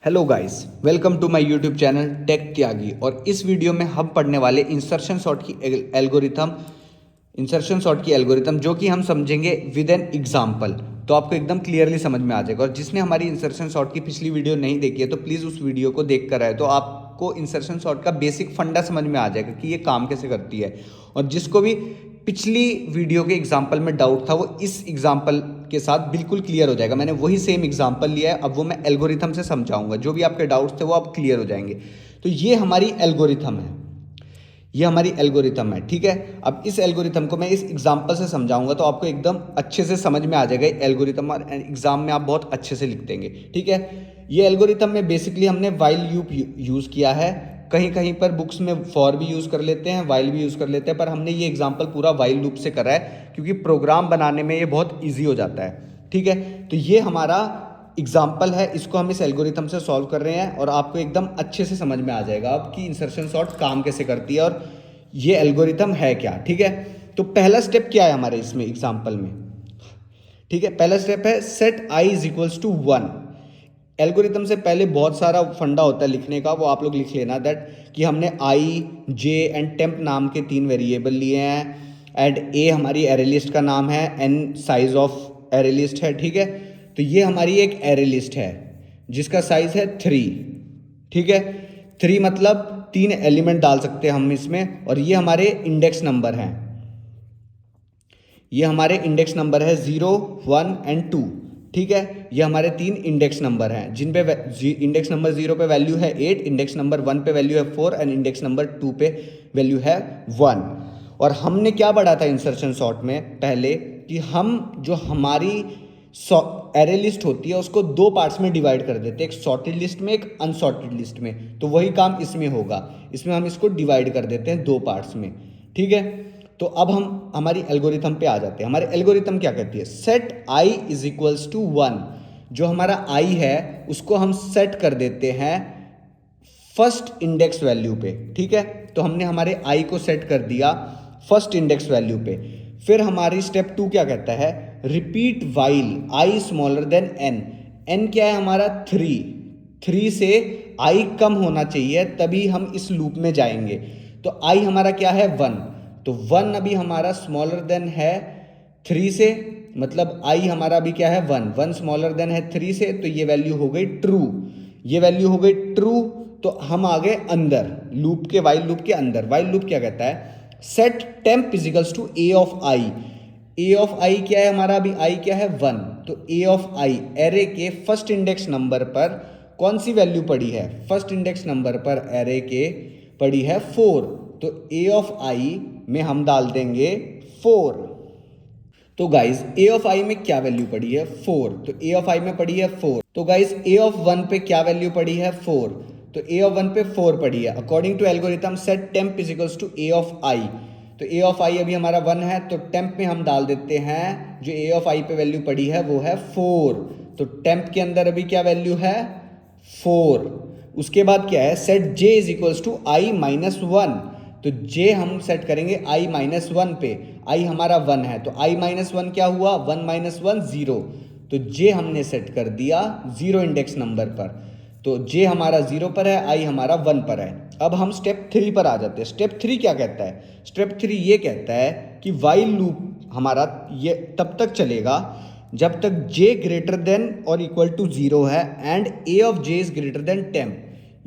Hello guys, welcome to my YouTube channel tech Tyagi. और इस video में हम पढ़ने वाले इंसर्शन सॉर्ट की एल्गोरिथम जो कि हम समझेंगे विद एन एग्जांपल। तो आपको एकदम क्लियरली समझ में आ जाएगा। और जिसने हमारी इंसर्शन सॉर्ट की पिछली वीडियो नहीं देखी है तो प्लीज़ उस वीडियो को देख कर आए, तो आपको इंसर्शन सॉर्ट का बेसिक फंडा समझ में आ जाएगा कि ये काम कैसे करती है। और जिसको भी पिछली वीडियो के एग्जाम्पल में डाउट था वो इस एग्जाम्पल के साथ बिल्कुल क्लियर हो जाएगा। मैंने वही सेम एग्जाम्पल लिया है, अब वो मैं एल्गोरिथम से समझाऊंगा। जो भी आपके डाउट्स थे वो आप क्लियर हो जाएंगे। तो ये हमारी एल्गोरिथम है, ये हमारी एल्गोरिथम है, ठीक है। अब इस एल्गोरिथम को मैं इस एग्जाम्पल से समझाऊंगा तो आपको एकदम अच्छे से समझ में आ जाएगा एल्गोरिथम, और एग्जाम में आप बहुत अच्छे से लिख देंगे, ठीक है। ये एल्गोरिथम में बेसिकली हमने वाइल लूप यूज़ किया है। कहीं कहीं पर बुक्स में फॉर भी यूज़ कर लेते हैं, वाइल भी यूज़ कर लेते हैं, पर हमने ये एग्जाम्पल पूरा वाइल लूप से करा है क्योंकि प्रोग्राम बनाने में ये बहुत ईजी हो जाता है, ठीक है। तो ये हमारा एग्जाम्पल है, इसको हम इस एल्गोरिथम से सॉल्व कर रहे हैं और आपको एकदम अच्छे से समझ में आ जाएगा अब कि इंसर्शन सॉर्ट काम कैसे करती है और ये एल्गोरिथम है क्या, ठीक है। तो पहला स्टेप क्या है हमारे इसमें एग्जाम्पल में, ठीक है। पहला स्टेप है set I is equals to 1। Algorithm से पहले बहुत सारा फंडा होता है लिखने का, वो आप लोग लिख लेना दैट कि हमने आई, जे एंड टेम्प नाम के 3 वेरिएबल लिए हैं, एंड ए हमारी एरे लिस्ट का नाम है, N size of array list है, ठीक है। तो ये हमारी एक एरे लिस्ट है जिसका साइज है 3, ठीक है। 3 मतलब 3 एलिमेंट डाल सकते हैं हम इसमें। और ये हमारे इंडेक्स नंबर हैं, ये हमारे इंडेक्स नंबर है 0, 1 एंड 2, ठीक है। ये हमारे 3 इंडेक्स नंबर हैं जिन पे इंडेक्स नंबर 0 पे वैल्यू है 8, इंडेक्स नंबर 1 पे वैल्यू है 4 एंड इंडेक्स नंबर 2 पे वैल्यू है 1। और हमने क्या पढ़ा था इंसर्शन सॉर्ट में पहले कि हम जो हमारी एरे लिस्ट होती है उसको 2 पार्ट्स में डिवाइड कर देते हैं, एक सॉर्टेड लिस्ट में, एक अनसॉर्टेड लिस्ट में। तो वही काम इसमें होगा, इसमें हम इसको डिवाइड कर देते हैं 2 पार्ट्स में, ठीक है। तो अब हम हमारी एल्गोरिथम पे आ जाते हैं। हमारी एल्गोरिथम क्या कहती है, set I is equals to 1। जो हमारा आई है उसको हम सेट कर देते हैं फर्स्ट इंडेक्स वैल्यू पे, ठीक है। तो हमने हमारे आई को सेट कर दिया फर्स्ट इंडेक्स वैल्यू पे। फिर हमारी स्टेप 2 क्या कहता है, repeat while I smaller than N. N क्या है हमारा 3 से आई कम होना चाहिए तभी हम इस लूप में जाएंगे। तो आई हमारा क्या है 1, तो 1 अभी हमारा स्मॉलर देन है 3 से, मतलब आई हमारा अभी क्या है 1 स्मॉलर देन है 3 से, तो ये वैल्यू हो गई ट्रू, ये वैल्यू हो गई ट्रू। तो हम आ गए अंदर लूप के, वाइल लूप के अंदर। वाइल लूप क्या कहता है, set temp is equals to A of I. A of I क्या है हमारा, अभी आई क्या है 1, तो ए ऑफ आई एरे के फर्स्ट इंडेक्स नंबर पर कौन सी वैल्यू पड़ी है, फर्स्ट इंडेक्स नंबर पर एरे के पड़ी है 4, तो ए ऑफ आई में हम डाल देंगे 4। तो गाइज ए ऑफ आई में क्या वैल्यू पड़ी है 4, तो ए ऑफ आई में पड़ी है 4। तो गाइज ए ऑफ 1 पे क्या वैल्यू पड़ी है 4, तो ए ऑफ 1 पे 4 पड़ी है। According to algorithm set temp is equals to A of I. तो ए ऑफ आई अभी हमारा 1 है, तो टेम्प में हम डाल देते हैं जो ए ऑफ आई पे वैल्यू पड़ी है वो है 4। तो टेम्प के अंदर अभी क्या वैल्यू है 4। उसके बाद क्या है, set J is equals to I minus 1। तो जे हम सेट करेंगे आई माइनस 1 पे, आई हमारा 1 है, तो आई माइनस 1 क्या हुआ, 1 माइनस 1 0। तो जे हमने सेट कर दिया 0 इंडेक्स नंबर पर, तो जे हमारा 0 पर है, आई हमारा 1 पर है। अब हम स्टेप 3 पर आ जाते हैं। स्टेप 3 क्या कहता है, स्टेप 3 ये कहता है कि वाइल लूप हमारा ये तब तक चलेगा जब तक j ग्रेटर देन और इक्वल टू 0 है and a of j is greater then 10।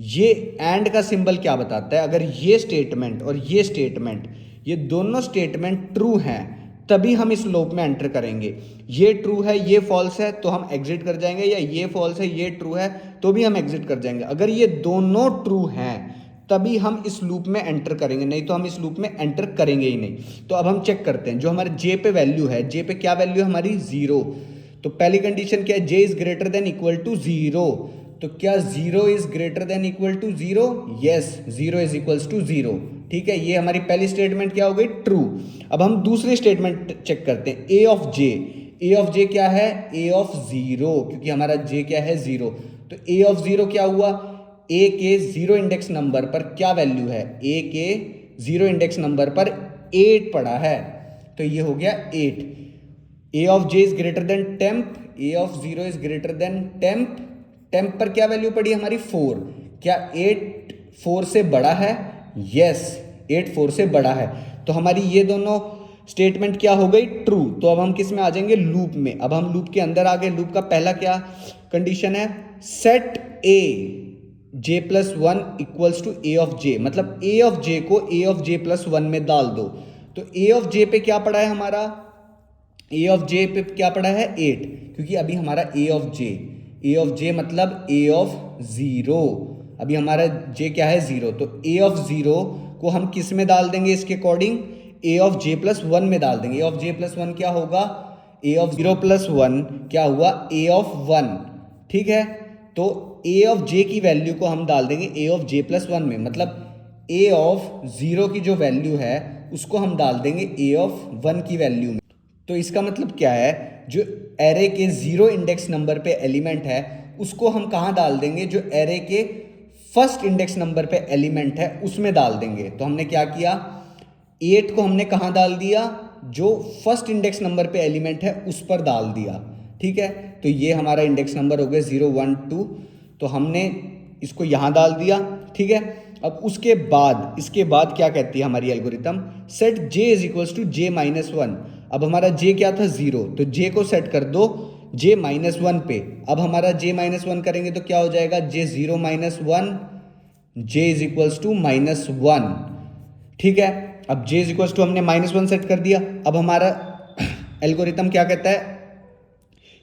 ये एंड का सिंबल क्या बताता है, अगर ये स्टेटमेंट और ये स्टेटमेंट, ये दोनों स्टेटमेंट ट्रू हैं तभी हम इस लूप में एंटर करेंगे। ये ट्रू है ये फॉल्स है तो हम एग्जिट कर जाएंगे, या ये फॉल्स है ये ट्रू है तो भी हम एग्जिट कर जाएंगे। अगर ये दोनों ट्रू हैं तभी हम इस लूप में एंटर करेंगे, नहीं तो हम इस लूप में एंटर करेंगे ही नहीं। तो अब हम चेक करते हैं, जो हमारे जे पे वैल्यू है, जे पे क्या वैल्यू है हमारी 0। तो पहली कंडीशन क्या है, J is greater than equal to 0। तो क्या 0 is greater than equal to 0, yes 0 is equals to 0, ठीक है। ये हमारी पहली स्टेटमेंट क्या हो गई ट्रू। अब हम दूसरी स्टेटमेंट चेक करते हैं, ए ऑफ जे। ए ऑफ जे क्या है, ए ऑफ 0, क्योंकि हमारा जे क्या है 0। तो ए ऑफ 0 क्या हुआ, ए के 0 इंडेक्स नंबर पर क्या वैल्यू है, ए के 0 इंडेक्स नंबर पर 8 पड़ा है, तो ये हो गया 8। A of J is greater than temp, A of 0 is greater than temp, temp पर क्या वैल्यू पड़ी हमारी 4। क्या 8 4 से बड़ा है? यस, 8 4 से बड़ा है। तो हमारी ये दोनों स्टेटमेंट क्या हो गई? ट्रू। तो अब हम किस में आ जाएंगे? लूप में। अब हम लूप के अंदर आ गए। लूप का पहला क्या कंडीशन है? Set A J plus one equals to A of J, मतलब ए ऑफ जे को A of J plus one में डाल दो। तो ए ऑफ जे पे क्या पड़ा है हमारा? ए ऑफ जे पे क्या पड़ा है? 8, क्योंकि अभी हमारा ए ऑफ जे मतलब ए ऑफ जीरो। अभी हमारा जे क्या है? 0। तो ए ऑफ जीरो को हम किस में डाल देंगे? इसके according A of J plus one में डाल देंगे। ए ऑफ जे प्लस वन क्या होगा? ए ऑफ जीरो प्लस वन क्या हुआ? ए ऑफ वन। ठीक है, तो ए ऑफ जे की वैल्यू को हम डाल देंगे ए ऑफ जे प्लस वन में, मतलब ए ऑफ जीरो की जो वैल्यू है उसको हम डाल देंगे ए ऑफ वन की वैल्यू में। तो इसका मतलब क्या है? जो एरे के 0 इंडेक्स नंबर पे एलिमेंट है उसको हम कहाँ डाल देंगे? जो एरे के फर्स्ट इंडेक्स नंबर पे एलिमेंट है उसमें डाल देंगे। तो हमने क्या किया? 8 को हमने कहाँ डाल दिया? जो फर्स्ट इंडेक्स नंबर पे एलिमेंट है उस पर डाल दिया। ठीक है, तो ये हमारा इंडेक्स नंबर हो गया 0 1 2। तो हमने इसको यहाँ डाल दिया। ठीक है, अब उसके बाद इसके बाद क्या कहती है हमारी algorithm? Set j is equals to j minus one. अब हमारा j क्या था? 0, तो j को सेट कर दो j माइनस वन पे। अब हमारा j माइनस वन करेंगे तो क्या हो जाएगा? j 0 minus one, j is equals to minus one. ठीक है, अब j इज इक्वल्स टू हमने माइनस वन सेट कर दिया। अब हमारा एल्गोरिथम क्या कहता है?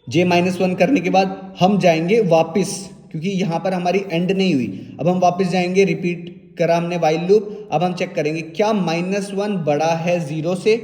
j माइनस वन करने के बाद हम जाएंगे वापस, क्योंकि यहाँ पर हमारी एंड नहीं हुई। अब हम वापस जाएंगे, रिपीट करा हमने वाइल लूप। अब हम चेक करेंगे क्या माइनस वन बड़ा है 0 से?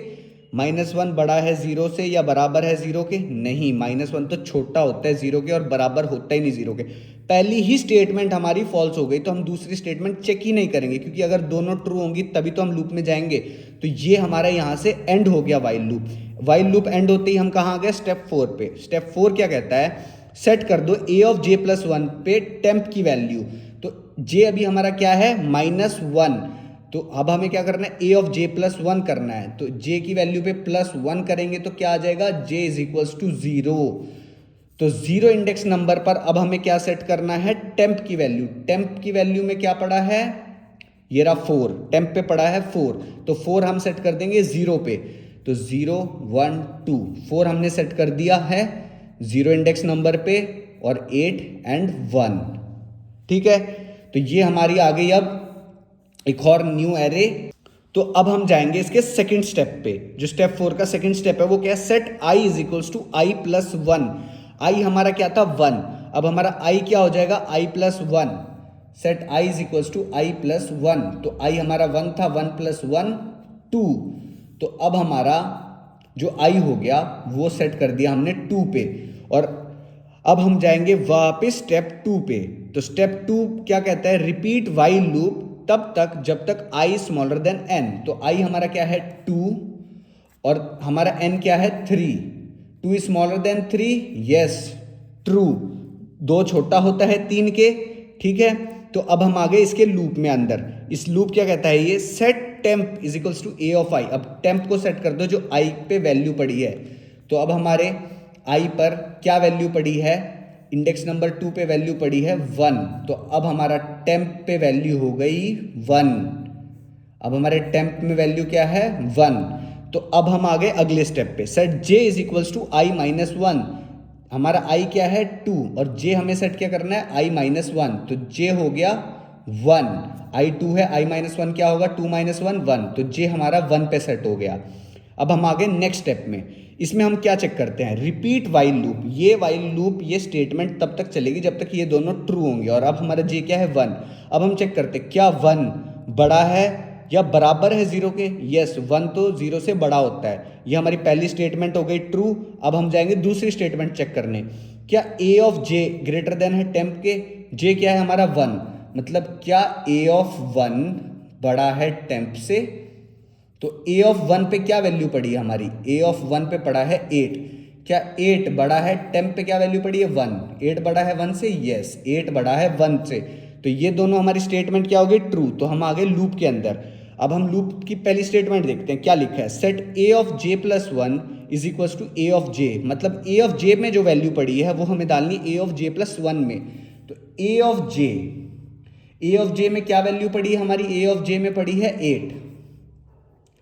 माइनस वन बड़ा है 0 से या बराबर है 0 के? नहीं, माइनस वन तो छोटा होता है 0 के और बराबर होता ही नहीं 0 के। पहली ही स्टेटमेंट हमारी फॉल्स हो गई, तो हम दूसरी स्टेटमेंट चेक ही नहीं करेंगे, क्योंकि अगर दोनों ट्रू होंगी तभी तो हम लूप में जाएंगे। तो ये हमारा यहाँ से एंड हो गया while loop. While loop and होते ही हम कहाँ आ गए? स्टेप 4 पे। स्टेप 4 क्या कहता है? सेट कर दो ए ऑफ जे प्लस वन पे टेम्प की वैल्यू। तो जे अभी हमारा क्या है? Minus one. तो अब हमें क्या करना है? ए ऑफ जे प्लस वन करना है। तो जे की वैल्यू पे प्लस वन करेंगे तो क्या आ जाएगा? जे इज इक्वल्स टू 0। तो 0 इंडेक्स नंबर पर अब हमें क्या सेट करना है? टेम्प की वैल्यू। टेम्प की वैल्यू में क्या पड़ा है? ये रहा 4। टेम्प पे पड़ा है 4, तो 4 हम सेट कर देंगे 0 पे। तो 0 1 2 4 हमने सेट कर दिया है 0 इंडेक्स नंबर पे, और 8 एंड 1। ठीक है, तो ये हमारी आ गई अब एक और न्यू एरे। तो अब हम जाएंगे इसके सेकंड स्टेप पे। जो स्टेप 4 का सेकंड स्टेप है वो क्या है? Set i is equals to I plus one. I हमारा क्या था? 1। अब हमारा i क्या हो जाएगा? i plus one. Set i is equals to I plus one. तो i हमारा 1 था, 1 प्लस वन 2। तो अब हमारा जो i हो गया वो सेट कर दिया हमने 2 पे। और अब हम जाएंगे वापस स्टेप 2 पे। तो स्टेप 2 क्या कहता है? रिपीट वाइल लूप तब तक जब तक i स्मॉलर देन n। तो i हमारा क्या है? 2, और हमारा n क्या है? 3। 2 स्मॉलर देन 3, यस ट्रू। 2 छोटा होता है 3 के। ठीक है, तो अब हम आ गए इसके लूप में अंदर। इस लूप क्या कहता है? ये set temp is equals to A of I. अब टेम्प को सेट कर दो जो i पे वैल्यू पड़ी है। तो अब हमारे i पर क्या वैल्यू पड़ी है? इंडेक्स नंबर 2 पे वैल्यू पड़ी है 1। तो अब हमारा टेम्प पे वैल्यू हो गई 1। अब हमारे टेम्प में वैल्यू क्या है? 1। तो अब हम आ गए अगले स्टेप पे। Set j is equals to I minus one. हमारा i क्या है? 2, और j हमें सेट क्या करना है? i minus one. तो j हो गया 1। i 2 है, i माइनस वन क्या होगा? 2 माइनस वन 1। तो j हमारा 1 पे सेट हो गया। अब हम आ गए नेक्स्ट स्टेप में। इसमें हम क्या चेक करते हैं? Repeat while loop. ये वाइल लूप, ये स्टेटमेंट तब तक चलेगी जब तक ये दोनों ट्रू होंगे। और अब हमारा j क्या है? 1। अब हम चेक करते हैं क्या 1 बड़ा है या बराबर है 0 के? यस, 1 तो 0 से बड़ा होता है। ये हमारी पहली स्टेटमेंट हो गई ट्रू। अब हम जाएंगे दूसरी स्टेटमेंट चेक करने। क्या a of j greater than है टेम्प के? j क्या है हमारा? 1। मतलब क्या a ऑफ 1 बड़ा है टेम्प से? तो a ऑफ 1 पे क्या वैल्यू पड़ी है हमारी? a ऑफ 1 पे पड़ा है 8। क्या 8 बड़ा है टेम्प पे? क्या वैल्यू पड़ी है? 1। 8 बड़ा है 1 से? यस, 8 बड़ा है 1 से। तो ये दोनों हमारी स्टेटमेंट क्या हो गई? ट्रू। तो हम आ गए लूप के अंदर। अब हम लूप की पहली स्टेटमेंट देखते हैं क्या लिखा है। Set a of j plus one is equals to a of j। मतलब a ऑफ j में जो वैल्यू पड़ी है वो हमें डालनी a of j plus one में। ए ऑफ जे में क्या वैल्यू पड़ी है हमारी? ए ऑफ जे में पड़ी है 8।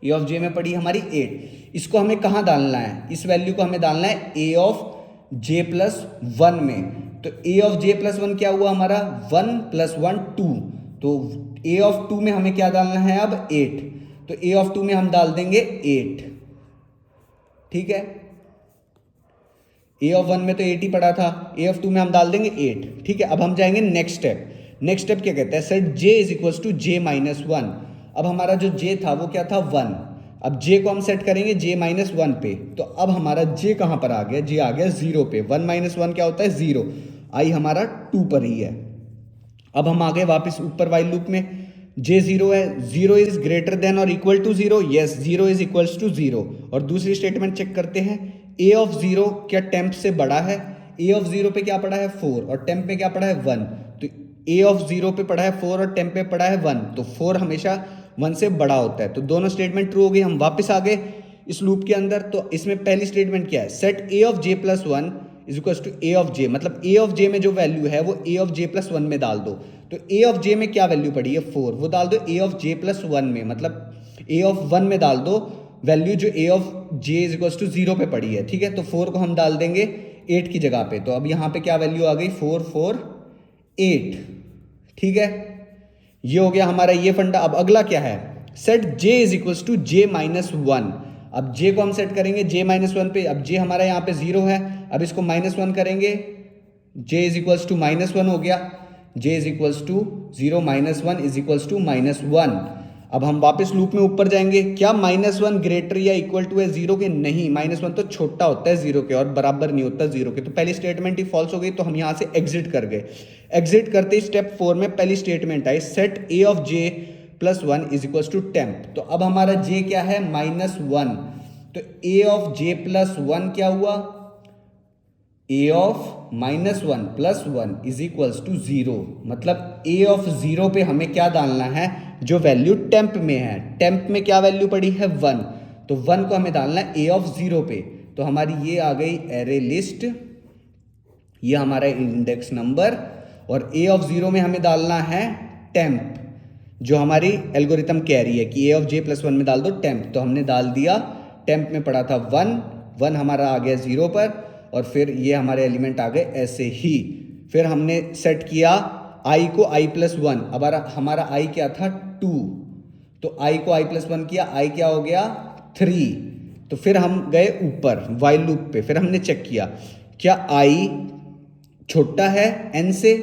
ए ऑफ जे में पड़ी हमारी 8। इसको हमें कहाँ डालना है? इस वैल्यू को हमें डालना है ए ऑफ जे प्लस 1 में। तो ए ऑफ जे प्लस 1 क्या हुआ हमारा? 1 + 1 2। तो ए ऑफ 2 में हमें क्या डालना है अब? 8। तो ए ऑफ 2 में हम डाल देंगे 8। ठीक है, ए ऑफ 1 में तो 8 ही पड़ा था, ए ऑफ 2 में हम डाल देंगे 8। ठीक है, अब हम जाएंगे नेक्स्ट स्टेप। नेक्स्ट स्टेप क्या कहता है? Set j = j - 1। अब हमारा जो j था वो क्या था? 1। अब j को हम सेट करेंगे j - 1 पे। तो अब हमारा j कहाँ पर आ गया? j आ गया 0 पे। 1 - 1 क्या होता है? 0। i हमारा 2 पर ही है। अब हम आ गए वापस ऊपर वाइल लूप में। j 0 है, 0 इज ग्रेटर देन और equal to 0। Yes, 0 is equals to 0। और दूसरी स्टेटमेंट चेक करते हैं। a ऑफ 0 क्या टेम्प से बड़ा है? a ऑफ 0 पे क्या पड़ा है? 4। और टेम्प पे क्या पड़ा है? 1। तो a ऑफ 0 पे पड़ा है 4 और टेम्प पे पड़ा है 1। तो 4 हमेशा 1 से बड़ा होता है। तो दोनों स्टेटमेंट ट्रू हो गई। हम वापस आ गए इस लूप के अंदर। तो इसमें पहली स्टेटमेंट क्या है? Set a of j + 1 = a of j। मतलब a ऑफ j में जो वैल्यू है वो a ऑफ j + 1 में डाल दो। तो a ऑफ j में क्या वैल्यू पड़ी है? 4। वो डाल दो a ऑफ j + 1 में। मतलब a ऑफ 1 में डाल दो वैल्यू जो a ऑफ j = 0 पे पड़ी है। ठीक है, तो 4 को हम डाल देंगे 8 की जगह पे। तो अब यहाँ पे क्या वैल्यू आ गई? 4 4 8। ठीक है, ये हो गया हमारा ये फंडा। अब अगला क्या है? Set j = j - 1। अब j को हम सेट करेंगे j - 1 पे। अब j हमारा यहाँ पे 0 है। अब इसको -1 करेंगे, j = -1 हो गया। j = 0 - 1 = -1। अब हम वापस लूप में ऊपर जाएंगे। क्या -1 ग्रेटर या इक्वल टू है 0 के? नहीं, -1 तो छोटा होता है 0 के और बराबर नहीं होता 0 के। तो पहली स्टेटमेंट ही फॉल्स हो गई। तो हम यहाँ से एग्जिट कर गए। एग्जिट करते ही स्टेप 4 में पहली statement I, set a of j + 1 = temp. तो अब हमारा j क्या है? -1। तो a ऑफ j + 1 क्या हुआ? a of -1 + 1 = 0। मतलब a ऑफ 0 पे हमें क्या डालना है? जो वैल्यू टेम्प में है। टेम्प में क्या वैल्यू पड़ी है? 1। तो 1 को हमें डालना है a ऑफ 0 पे। तो हमारी ये आ गई एरे लिस्ट, ये हमारा इंडेक्स नंबर। और a ऑफ 0 में हमें डालना है टेम्प, जो हमारी एल्गोरिथम कह रही है कि a ऑफ j + 1 में डाल दो टेम्प। तो हमने डाल दिया। टेम्प में पड़ा था 1 हमारा आ गया 0 पर। और फिर ये हमारे एलिमेंट आ गए ऐसे ही। फिर हमने सेट किया i को i + 1। अब हमारा i क्या था? 2। तो i को i + 1 किया, i क्या हो गया? 3। तो फिर हम गए ऊपर वाइल लूप पे। फिर हमने चेक किया क्या i छोटा है n से?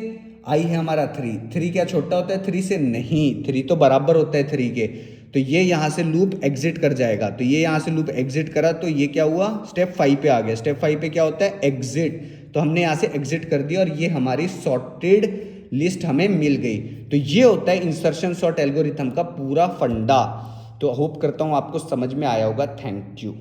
i है हमारा 3। 3 क्या छोटा होता है 3 से? नहीं, 3 तो बराबर होता है 3 के। तो ये यहाँ से लूप एग्जिट कर जाएगा। तो ये यहाँ से लूप एग्जिट करा तो ये क्या हुआ? स्टेप 5 पे आ गया। स्टेप 5 पे क्या होता है? एग्जिट। तो हमने यहाँ से एग्जिट कर दिया और ये हमारी सॉर्टेड लिस्ट हमें मिल गई। तो ये होता है इंसर्शन सॉर्ट एल्गोरिथम का पूरा फंडा। तो होप करता हूँ आपको समझ में आया होगा। Thank you.